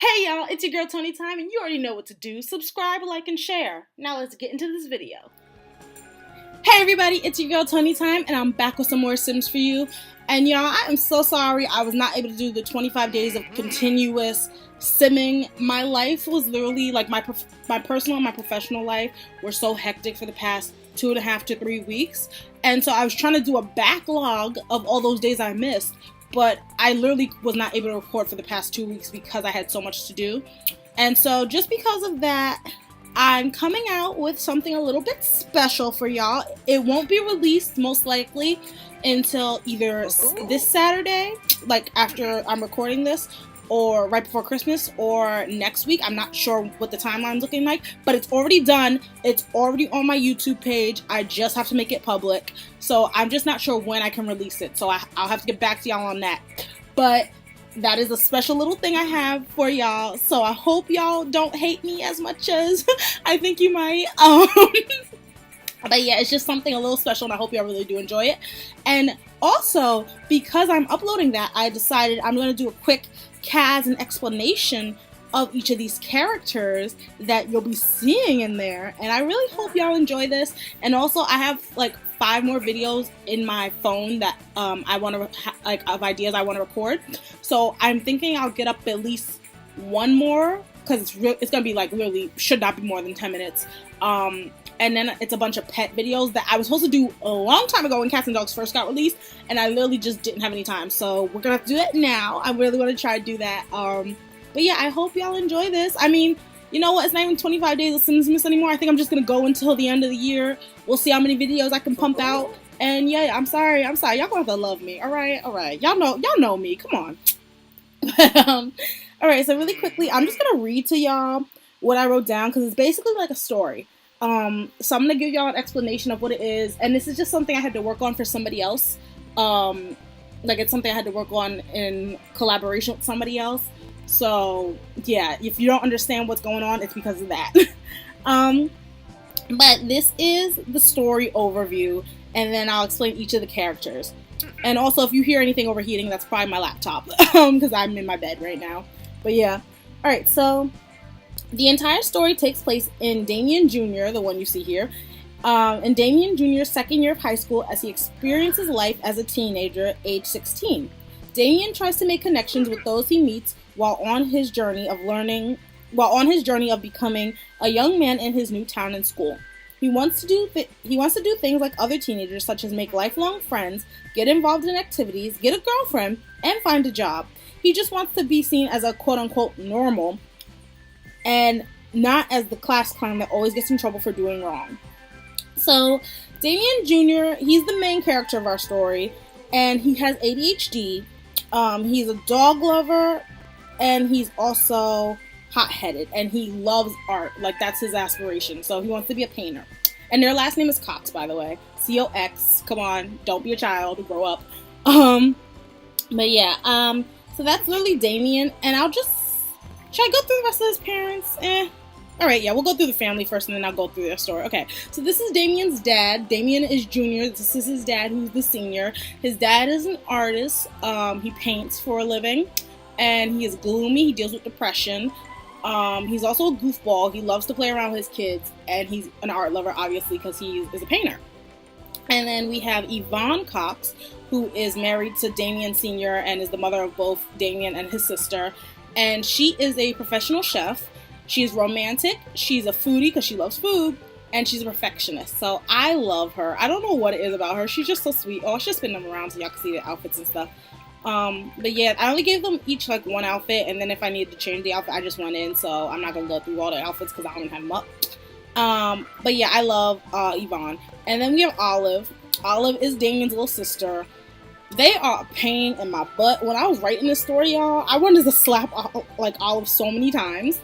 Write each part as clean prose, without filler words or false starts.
Hey y'all, it's your girl ToniTime, and you already know what to do. Subscribe, like, and share. Now let's get into this video. Hey everybody, it's your girl ToniTime, and I'm back with some more Sims for you. And y'all, I am so sorry I was not able to do the 25 days of continuous simming. My life was literally, like, my personal and my professional life were so hectic for the past 2.5 to 3 weeks. And so I was trying to do a backlog of all those days I missed. But I literally was not able to record for the past 2 weeks because I had so much to do. And so just because of that, I'm coming out with something a little bit special for y'all. It won't be released most likely until either this Saturday, like after I'm recording this, or right before Christmas, or next week. I'm not sure what the timeline's looking like, but it's already done. It's already on my YouTube page. I just have to make it public. So I'm just not sure when I can release it. So I'll have to get back to y'all on that. But that is a special little thing I have for y'all. So I hope y'all don't hate me as much as I think you might. But yeah, it's just something a little special, and I hope y'all really do enjoy it. And also, because I'm uploading that, I decided I'm going to do a quick CAS and explanation of each of these characters that you'll be seeing in there. And I really hope y'all enjoy this. And also, I have like 5 more videos in my phone that I want to, of ideas I want to record. So I'm thinking I'll get up at least one more, because it's going to be like literally should not be more than 10 minutes. And then it's a bunch of pet videos that I was supposed to do a long time ago when Cats and Dogs first got released, and I literally just didn't have any time. So we're gonna have to do that now. I really want to try to do that. But yeah, I hope y'all enjoy this. I mean, you know what? It's not even 25 days of Sims anymore. I think I'm just gonna go until the end of the year. We'll see how many videos I can pump out. And yeah, I'm sorry. Y'all gonna have to love me. All right. Y'all know me. Come on. All right. So really quickly, I'm just gonna read to y'all what I wrote down, because it's basically like a story. So I'm going to give y'all an explanation of what it is, and this is just something I had to work on for somebody else. Like, it's something I had to work on in collaboration with somebody else. So, yeah, if you don't understand what's going on, it's because of that. But this is the story overview, and then I'll explain each of the characters. And also, if you hear anything overheating, that's probably my laptop, because I'm in my bed right now. But yeah. Alright, so the entire story takes place in Damien Jr., the one you see here, in Damien Jr.'s second year of high school as he experiences life as a teenager, age 16. Damien tries to make connections with those he meets while on his journey of becoming a young man in his new town and school. He wants to do things like other teenagers, such as make lifelong friends, get involved in activities, get a girlfriend, and find a job. He just wants to be seen as a quote-unquote normal, and not as the class clown that always gets in trouble for doing wrong. So, Damien Jr., he's the main character of our story, and he has ADHD. He's a dog lover, and he's also hot-headed, and he loves art. Like, that's his aspiration. So he wants to be a painter. And their last name is Cox, by the way. C-O-X. Come on, don't be a child, grow up. But yeah, so that's literally Damien, and should I go through the rest of his parents? Alright, yeah, we'll go through the family first, and then I'll go through their story. Okay, so this is Damien's dad. Damien is junior. This is his dad, who's the senior. His dad is an artist. He paints for a living, and he is gloomy. He deals with depression. He's also a goofball. He loves to play around with his kids, and he's an art lover, obviously, because he is a painter. And then we have Yvonne Cox, who is married to Damien Sr. and is the mother of both Damien and his sister. And she is a professional chef. She's romantic. She's a foodie because she loves food. And she's a perfectionist. So I love her. I don't know what it is about her. She's just so sweet. Oh, I should spin them around so y'all can see the outfits and stuff. But yeah, I only gave them each like one outfit. And then if I needed to change the outfit, I just went in. So I'm not going to go through all the outfits because I don't have them up. But yeah, I love Yvonne. And then we have Olive. Olive is Damien's little sister. They are a pain in my butt. When I was writing this story, y'all, I wanted to slap like Olive so many times.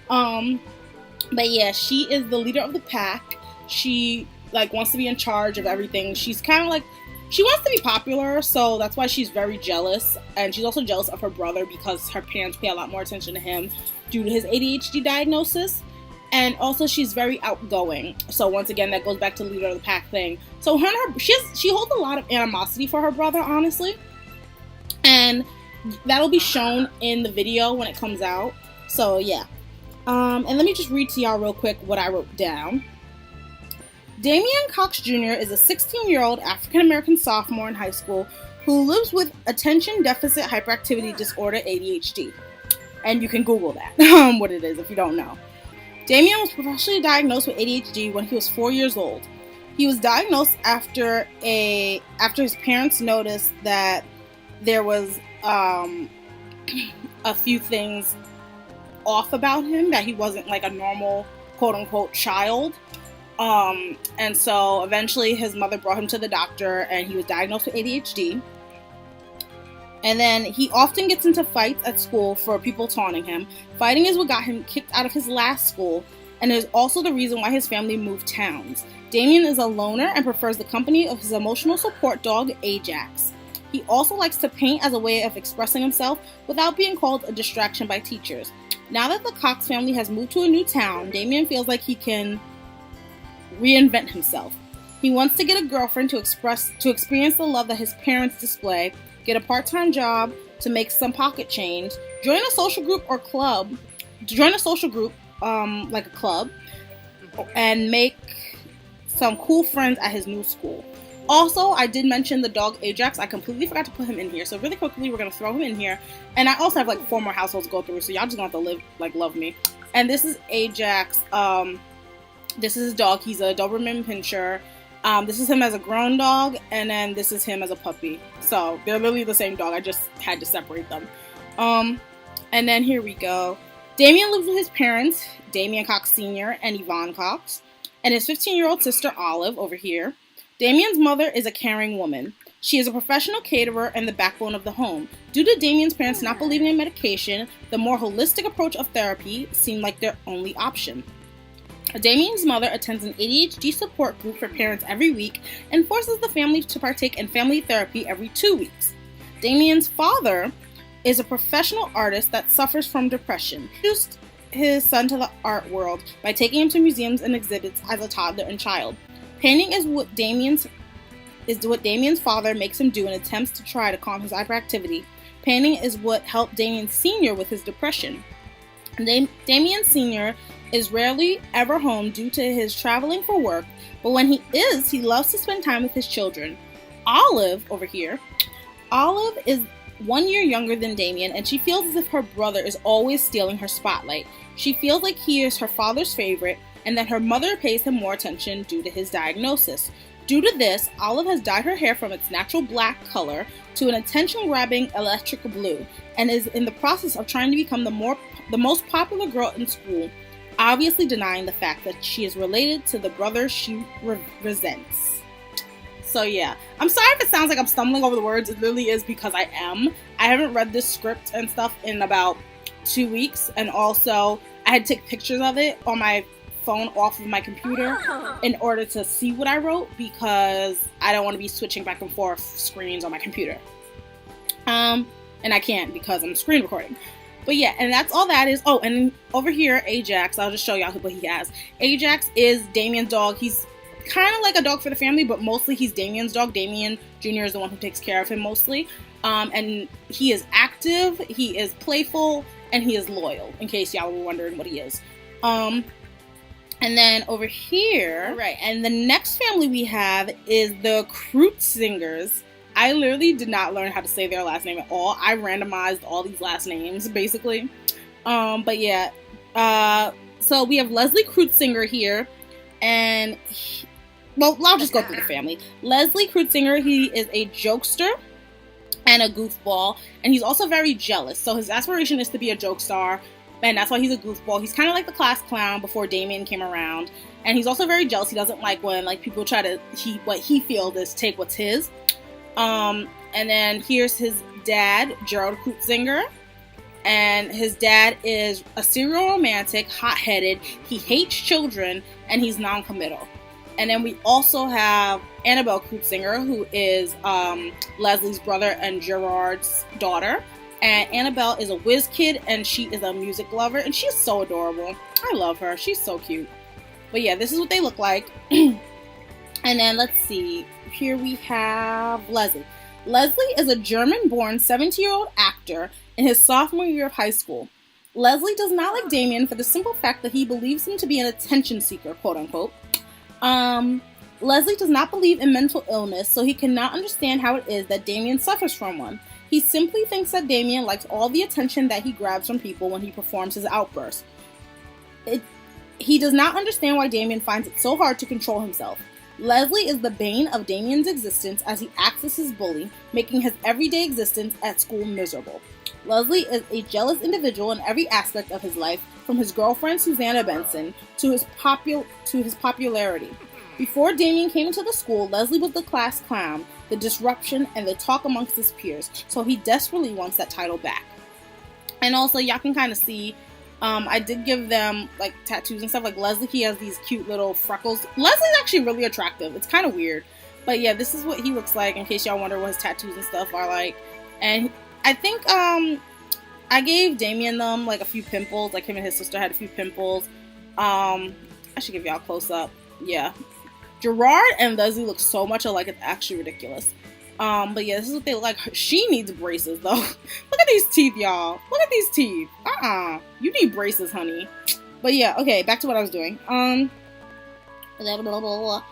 But yeah, she is the leader of the pack. She like wants to be in charge of everything. She's kind of like, she wants to be popular, so that's why she's very jealous. And she's also jealous of her brother because her parents pay a lot more attention to him due to his ADHD diagnosis. And also, she's very outgoing. So once again, that goes back to leader of the pack thing. So she holds a lot of animosity for her brother, honestly. And that'll be shown in the video when it comes out. So yeah. And let me just read to y'all real quick what I wrote down. Damien Cox Jr. is a 16-year-old African-American sophomore in high school who lives with Attention Deficit Hyperactivity Disorder, ADHD. And you can Google that, what it is if you don't know. Damien was professionally diagnosed with ADHD when he was 4 years old. He was diagnosed after his parents noticed that there was a few things off about him, that he wasn't like a normal quote-unquote child. And so eventually his mother brought him to the doctor and he was diagnosed with ADHD. And then he often gets into fights at school for people taunting him. Fighting is what got him kicked out of his last school, and is also the reason why his family moved towns. Damien is a loner and prefers the company of his emotional support dog, Ajax. He also likes to paint as a way of expressing himself without being called a distraction by teachers. Now that the Cox family has moved to a new town, Damien feels like he can reinvent himself. He wants to get a girlfriend to experience the love that his parents display, get a part-time job to make some pocket change, join a social group, like a club, and make some cool friends at his new school. Also, I did mention the dog Ajax. I completely forgot to put him in here. So really quickly, we're going to throw him in here. And I also have like 4 more households to go through. So y'all just going to have to love me. And this is Ajax. This is his dog. He's a Doberman Pinscher. This is him as a grown dog. And then this is him as a puppy. So they're literally the same dog. I just had to separate them. And then here we go. Damien lives with his parents, Damien Cox Sr. and Yvonne Cox. And his 15-year-old sister, Olive, over here. Damien's mother is a caring woman. She is a professional caterer and the backbone of the home. Due to Damien's parents not believing in medication, the more holistic approach of therapy seemed like their only option. Damien's mother attends an ADHD support group for parents every week and forces the family to partake in family therapy every 2 weeks. Damien's father is a professional artist that suffers from depression. He introduced his son to the art world by taking him to museums and exhibits as a toddler and child. Painting is what Damien's father makes him do in attempts to try to calm his hyperactivity. Painting is what helped Damien Sr. with his depression. Damien Sr. is rarely ever home due to his traveling for work, but when he is, he loves to spend time with his children. Olive, over here, Olive is 1 year younger than Damien, and she feels as if her brother is always stealing her spotlight. She feels like he is her father's favorite, and that her mother pays him more attention due to his diagnosis. Due to this, Olive has dyed her hair from its natural black color to an attention-grabbing electric blue, and is in the process of trying to become the most popular girl in school, obviously denying the fact that she is related to the brother she resents. So yeah, I'm sorry if it sounds like I'm stumbling over the words. It literally is because I am. I haven't read this script and stuff in about 2 weeks, and also I had to take pictures of it on my phone off of my computer in order to see what I wrote, because I don't want to be switching back and forth screens on my computer. And I can't because I'm screen recording. But yeah, and that's all that is. Oh, and over here, Ajax, I'll just show y'all what he has. Ajax is Damien's dog. He's kind of like a dog for the family, but mostly he's Damien's dog. Damien Jr. is the one who takes care of him mostly. And he is active, he is playful, and he is loyal, in case y'all were wondering what he is. And then over here, right, and the next family we have is the Kreutzingers. I literally did not learn how to say their last name at all. I randomized all these last names, basically. But yeah, so we have Leslie Kreutzinger here, and I'll just go through the family. Leslie Kreutzinger, he is a jokester and a goofball, and he's also very jealous. So his aspiration is to be a joke star, and that's why he's a goofball. He's kind of like the class clown before Damien came around, and he's also very jealous. He doesn't like when like people try to what he feels is take what's his. And then here's his dad, Gerald Kreutzinger, and his dad is a serial romantic, hot-headed. He hates children, and he's non-committal. And then we also have Annabelle Kreutzinger, who is Leslie's brother and Gerard's daughter. And Annabelle is a whiz kid, and she is a music lover, and she's so adorable. I love her. She's so cute. But yeah, this is what they look like. And then let's see. Here we have Leslie. Leslie is a German-born 17-year-old actor in his sophomore year of high school. Leslie does not like Damien for the simple fact that he believes him to be an attention seeker, quote unquote. Leslie does not believe in mental illness, so he cannot understand how it is that Damien suffers from one. He simply thinks that Damien likes all the attention that he grabs from people when he performs his outbursts. He does not understand why Damien finds it so hard to control himself. Leslie is the bane of Damien's existence as he acts as his bully, making his everyday existence at school miserable. Leslie is a jealous individual in every aspect of his life, from his girlfriend Susanna Benson to his popularity. Before Damien came into the school, Leslie was the class clown, the disruption, and the talk amongst his peers, so he desperately wants that title back. And also, y'all can kind of see, I did give them, like, tattoos and stuff. Like, Leslie, he has these cute little freckles. Leslie's actually really attractive. It's kind of weird. But yeah, this is what he looks like, in case y'all wonder what his tattoos and stuff are like. And I think, I gave Damien them, like, a few pimples. Like, him and his sister had a few pimples. I should give y'all a close-up. Yeah. Gerard and Leslie look so much alike, it's actually ridiculous. But yeah, this is what they look like. She needs braces, though. Look at these teeth, y'all. Look at these teeth. You need braces, honey. But yeah, okay, back to what I was doing. Blah, blah, blah.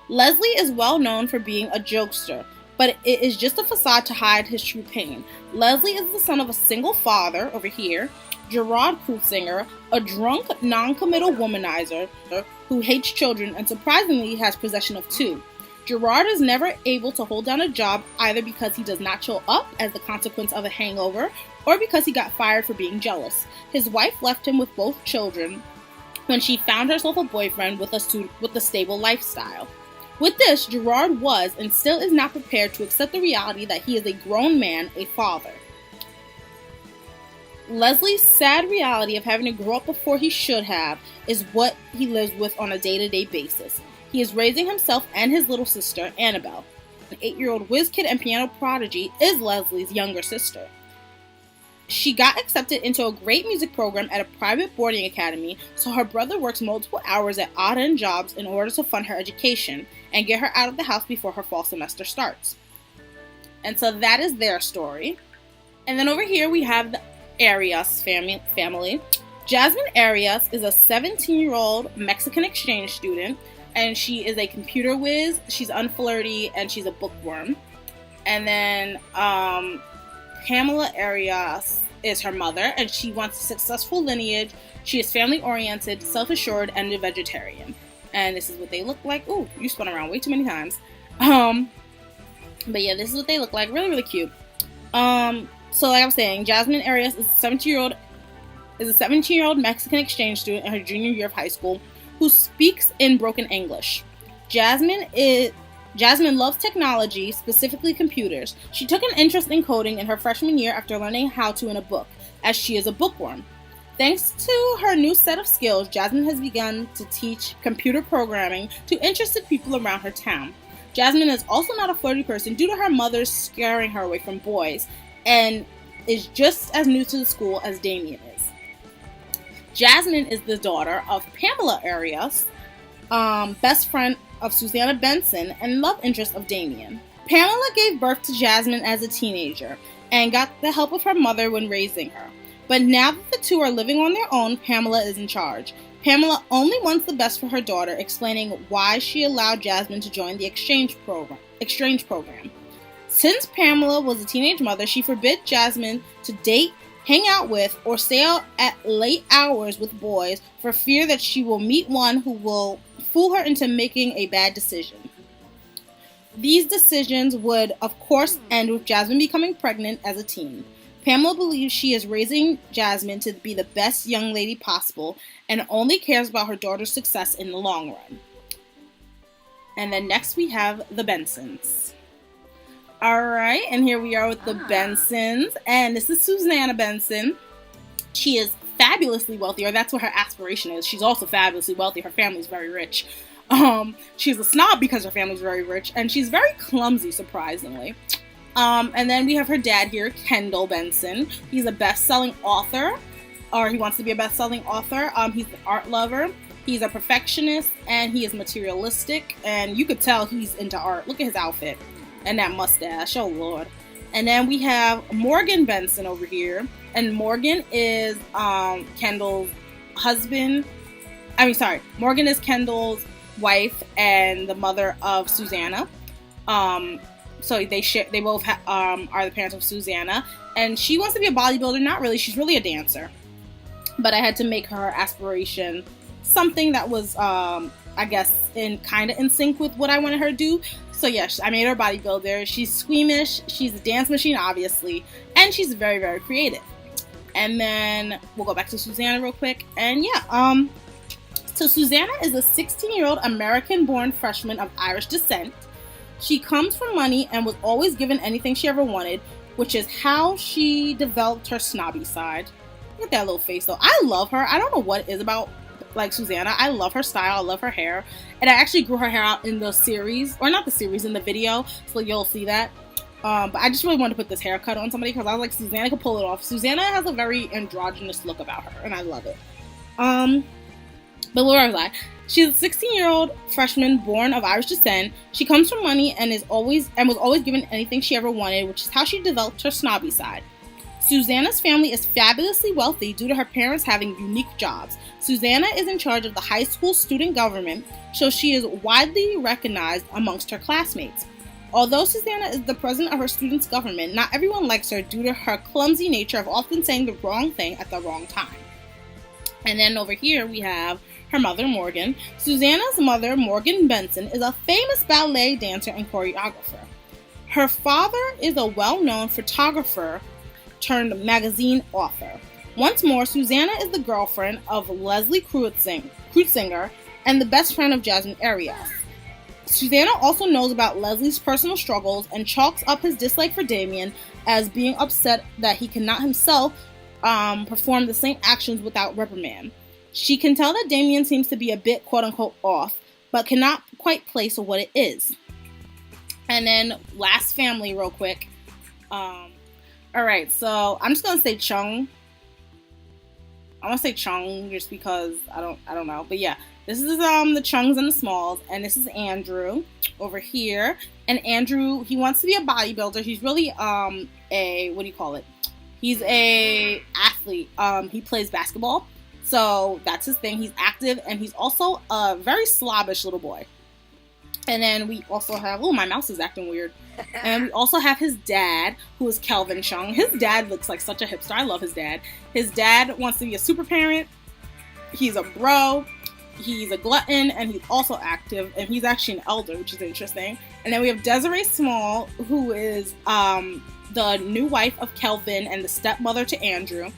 Leslie is well known for being a jokester, but it is just a facade to hide his true pain. Leslie is the son of a single father, over here, Gerard Kreuziger, a drunk, non-committal womanizer who hates children and surprisingly has possession of two. Gerard is never able to hold down a job either because he does not show up as the consequence of a hangover or because he got fired for being jealous. His wife left him with both children when she found herself a boyfriend with a stable lifestyle. With this, Gerard was and still is not prepared to accept the reality that he is a grown man, a father. Leslie's sad reality of having to grow up before he should have is what he lives with on a day-to-day basis. He is raising himself and his little sister, Annabelle. An 8-year-old whiz kid and piano prodigy is Leslie's younger sister. She got accepted into a great music program at a private boarding academy, so her brother works multiple hours at odd-end jobs in order to fund her education and get her out of the house before her fall semester starts. And so that is their story. And then over here we have the Arias family. Jasmine Arias is a 17-year-old Mexican exchange student, and she is a computer whiz, she's unflirty, and she's a bookworm. And then Pamela Arias is her mother, and she wants a successful lineage. She is family-oriented, self-assured, and a vegetarian. And this is what they look like. Ooh, you spun around way too many times. But yeah, this is what they look like. Really, really cute. So like I was saying, Jasmine Arias is a 17-year-old Mexican exchange student in her junior year of high school who speaks in broken English. Jasmine loves technology, specifically computers. She took an interest in coding in her freshman year after learning how to in a book, as she is a bookworm. Thanks to her new set of skills, Jasmine has begun to teach computer programming to interested people around her town. Jasmine is also not a flirty person due to her mother scaring her away from boys, and is just as new to the school as Damien is. Jasmine is the daughter of Pamela Arias, best friend of Susanna Benson, and love interest of Damien. Pamela gave birth to Jasmine as a teenager, and got the help of her mother when raising her. But now that the two are living on their own, Pamela is in charge. Pamela only wants the best for her daughter, explaining why she allowed Jasmine to join the exchange program. Since Pamela was a teenage mother, she forbid Jasmine to date, hang out with, or stay out at late hours with boys for fear that she will meet one who will fool her into making a bad decision. These decisions would, of course, end with Jasmine becoming pregnant as a teen. Pamela believes she is raising Jasmine to be the best young lady possible and only cares about her daughter's success in the long run. And then next we have the Bensons. Alright, and here we are with the Bensons, and this is Susanna Benson. She is fabulously wealthy, or that's what her aspiration is. She's also fabulously wealthy. Her family's very rich. She's a snob because her family's very rich, and she's very clumsy, surprisingly. And then we have her dad here, Kendall Benson. He's a best-selling author, or he wants to be a best-selling author. He's an art lover. He's a perfectionist, and he is materialistic, and you could tell he's into art. Look at his outfit and that mustache. Oh, Lord. And then we have Morgan Benson over here. And Morgan is Kendall's husband. Morgan is Kendall's wife and the mother of Susanna. So they both are the parents of Susanna, and she wants to be a bodybuilder. Not really, she's really a dancer. But I had to make her aspiration something that was, I guess, kind of in sync with what I wanted her to do. So yes, I made her a bodybuilder. She's squeamish, she's a dance machine, obviously, and she's very, very creative. And then we'll go back to Susanna real quick. And yeah, so Susanna is a 16-year-old American-born freshman of Irish descent. She comes from money and was always given anything she ever wanted, which is how she developed her snobby side. Look at that little face, though. I love her. I don't know what it is about, like, Susanna. I love her style. I love her hair. And I actually grew her hair out in the series, or not the series, in the video, so you'll see that. But I just really wanted to put this haircut on somebody because I was like, Susanna could pull it off. Susanna has a very androgynous look about her, and I love it. But where was I? She's a 16-year-old freshman born of Irish descent. She comes from money and was always given anything she ever wanted, which is how she developed her snobby side. Susanna's family is fabulously wealthy due to her parents having unique jobs. Susanna is in charge of the high school student government, so she is widely recognized amongst her classmates. Although Susanna is the president of her students' government, not everyone likes her due to her clumsy nature of often saying the wrong thing at the wrong time. And then over here we have her mother, Morgan. Susanna's mother, Morgan Benson, is a famous ballet dancer and choreographer. Her father is a well-known photographer turned magazine author. Once more, Susanna is the girlfriend of Leslie Kreuziger and the best friend of Jasmine Arias. Susanna also knows about Leslie's personal struggles and chalks up his dislike for Damien as being upset that he cannot himself perform the same actions without reprimand. She can tell that Damien seems to be a bit quote-unquote off, but cannot quite place what it is. And then last family real quick. Alright, so I'm just gonna say Chung. I want to say Chung just because I don't know. But yeah, this is the Chungs and the Smalls, and this is Andrew over here. And Andrew, he wants to be a bodybuilder. He's really He's a athlete. He plays basketball. So that's his thing. He's active, and he's also a very slobbish little boy. And then we also have, my mouse is acting weird. And we also have his dad, who is Kelvin Chung. His dad looks like such a hipster. I love his dad. His dad wants to be a super parent. He's a bro. He's a glutton, and he's also active. And he's actually an elder, which is interesting. And then we have Desiree Small, who is the new wife of Kelvin and the stepmother to Andrew.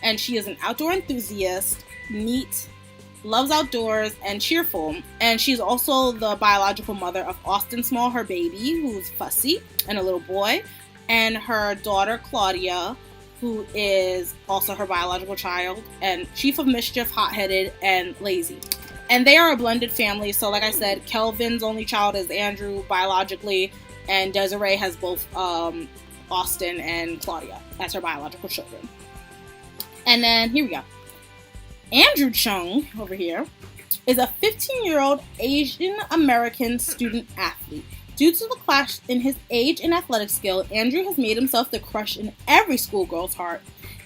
And she is an outdoor enthusiast, neat, loves outdoors, and cheerful. And she's also the biological mother of Austin Small, her baby, who's fussy, and a little boy. And her daughter, Claudia, who is also her biological child, and chief of mischief, hot-headed, and lazy. And they are a blended family. So like I said, Kelvin's only child is Andrew biologically, and Desiree has both Austin and Claudia as her biological children. And then here we go. Andrew Chung, over here, is a 15-year-old Asian American student athlete. Due to the clash in his age and athletic skill, Andrew has made himself the crush in every schoolgirl's heart.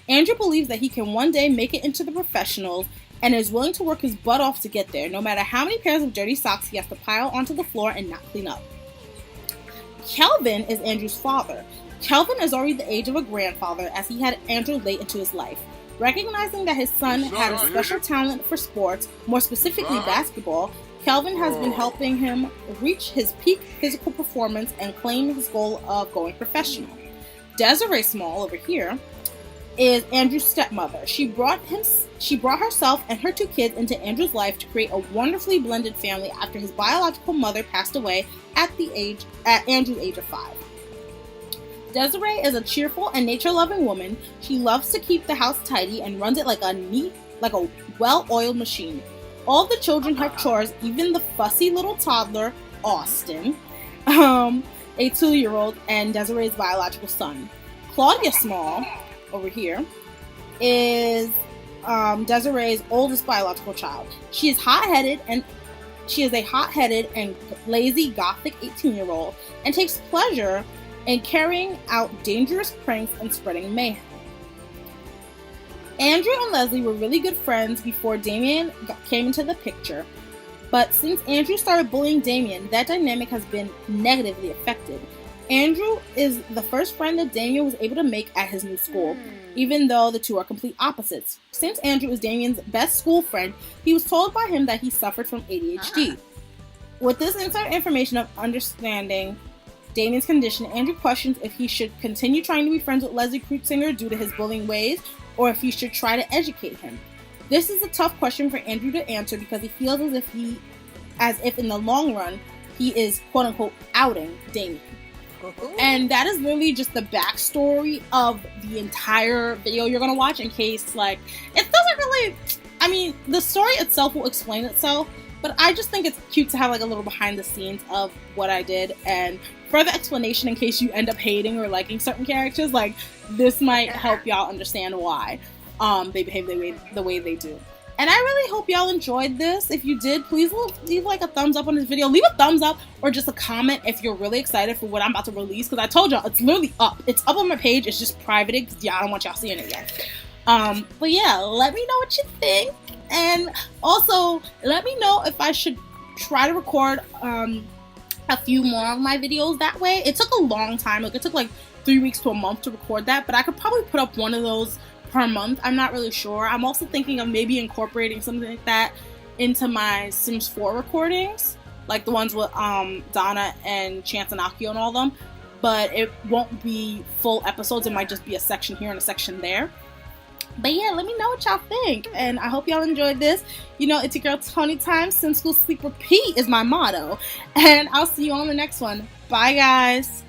Andrew believes that he can one day make it into the professionals and is willing to work his butt off to get there, no matter how many pairs of dirty socks he has to pile onto the floor and not clean up. Kelvin is Andrew's father. Kelvin is already the age of a grandfather, as he had Andrew late into his life. Recognizing that his son had a special talent for sports, more specifically basketball, Kelvin has been helping him reach his peak physical performance and claim his goal of going professional. Desiree Small, over here, is Andrew's stepmother. She brought herself and her 2 kids into Andrew's life to create a wonderfully blended family after his biological mother passed away at Andrew's age of 5. Desiree is a cheerful and nature-loving woman. She loves to keep the house tidy and runs it like a well-oiled machine. All the children have chores, even the fussy little toddler, Austin, a 2-year-old, and Desiree's biological son. Claudia Small, over here, is Desiree's oldest biological child. She is a hot-headed and lazy gothic 18-year-old and takes pleasure and carrying out dangerous pranks and spreading mayhem. Andrew and Leslie were really good friends before Damien came into the picture. But since Andrew started bullying Damien, that dynamic has been negatively affected. Andrew is the first friend that Damien was able to make at his new school, even though the two are complete opposites. Since Andrew is Damien's best school friend, he was told by him that he suffered from ADHD. With this inside information of understanding Damien's condition, Andrew questions if he should continue trying to be friends with Leslie Kreuziger due to his bullying ways, or if he should try to educate him. This is a tough question for Andrew to answer because he feels as if in the long run, he is quote-unquote outing Damien. And that is literally just the backstory of the entire video you're going to watch, in case, like, it doesn't really, I mean, the story itself will explain itself, but I just think it's cute to have, like, a little behind the scenes of what I did, and further explanation in case you end up hating or liking certain characters. Like, this might help y'all understand why they behave the way they do. And I really hope y'all enjoyed this. If you did, please leave like a thumbs up on this video. Leave a thumbs up or just a comment if you're really excited for what I'm about to release. Because I told y'all, it's literally up. It's up on my page. It's just privated because I don't want y'all seeing it yet. But yeah, let me know what you think. And also, let me know if I should try to record a few more of my videos that way. It took a long time. Like, it took like 3 weeks to a month to record that. But I could probably put up one of those per month. I'm not really sure. I'm also thinking of maybe incorporating something like that into my Sims 4 recordings, like the ones with Donna and Chance and Akio and all them, but it won't be full episodes. It might just be a section here and a section there. But yeah, let me know what y'all think, and I hope y'all enjoyed this. You know, it's your girl ToniTime. Sim School Sleep Repeat is my motto, and I'll see you on the next one. Bye guys.